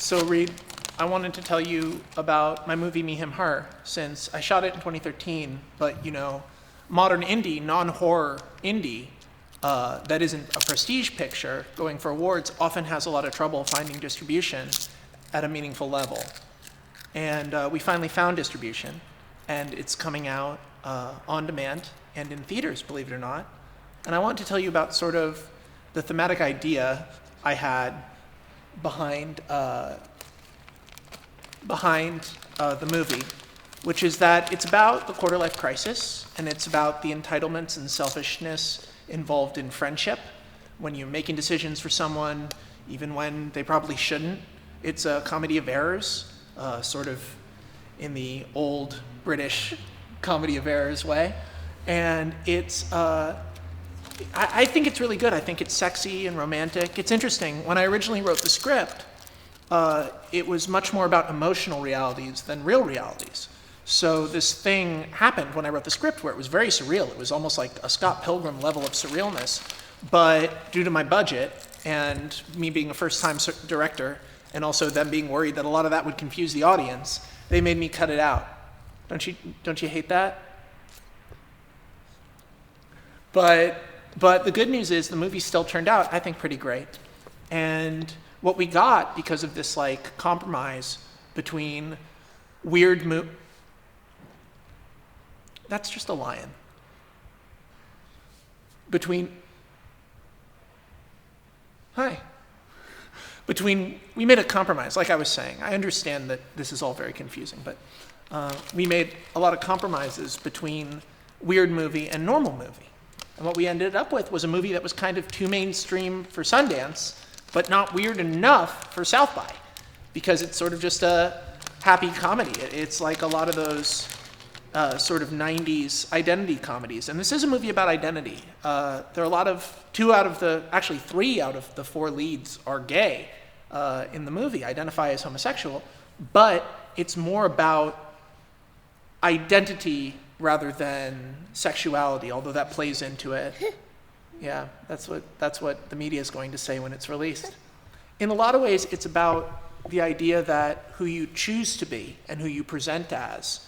So Reed, I wanted to tell you about my movie Me, Him, Her, since I shot it in 2013, but modern indie, non-horror indie, that isn't a prestige picture going for awards often has a lot of trouble finding distribution at a meaningful level. And we finally found distribution, and it's coming out on demand and in theaters, believe it or not. And I want to tell you about sort of the thematic idea I had behind the movie, which is that it's about the quarter-life crisis, and it's about the entitlements and selfishness involved in friendship when you're making decisions for someone, even when they probably shouldn't. It's a comedy of errors, sort of in the old British comedy of errors way. And it's, I think it's really good. I think it's sexy and romantic. It's interesting. When I originally wrote the script, it was much more about emotional realities than real realities. So this thing happened when I wrote the script where it was very surreal. It was almost like a Scott Pilgrim level of surrealness. But due to my budget and me being a first-time director, and also them being worried that a lot of that would confuse the audience, they made me cut it out. Don't you hate that? But the good news is the movie still turned out, I think, pretty great. And what we got because of this compromise between that's just a lion. We made a compromise, like I was saying. I understand that this is all very confusing, but we made a lot of compromises between weird movie and normal movie. And what we ended up with was a movie that was kind of too mainstream for Sundance, but not weird enough for South by, because it's sort of just a happy comedy. It's like a lot of those sort of 90s identity comedies. And this is a movie about identity. There are three out of the four leads are gay in the movie, identify as homosexual, but it's more about identity rather than sexuality, although that plays into it. Yeah, that's what the media is going to say when it's released. In a lot of ways, it's about the idea that who you choose to be and who you present as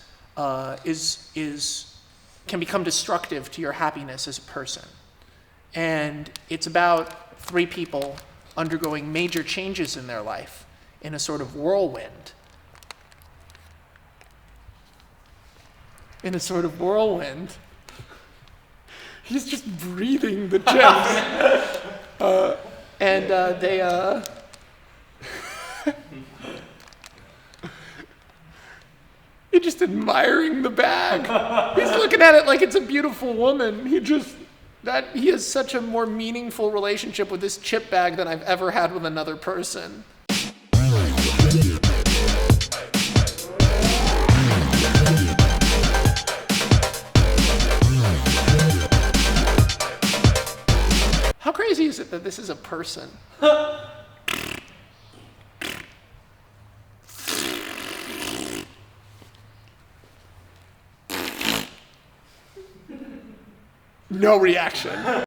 can become destructive to your happiness as a person. And it's about three people undergoing major changes in their life in a sort of whirlwind. He's just breathing the gems. He's just admiring the bag. He's looking at it like it's a beautiful woman. He has such a more meaningful relationship with this chip bag than I've ever had with another person. How crazy is it that this is a person? No reaction.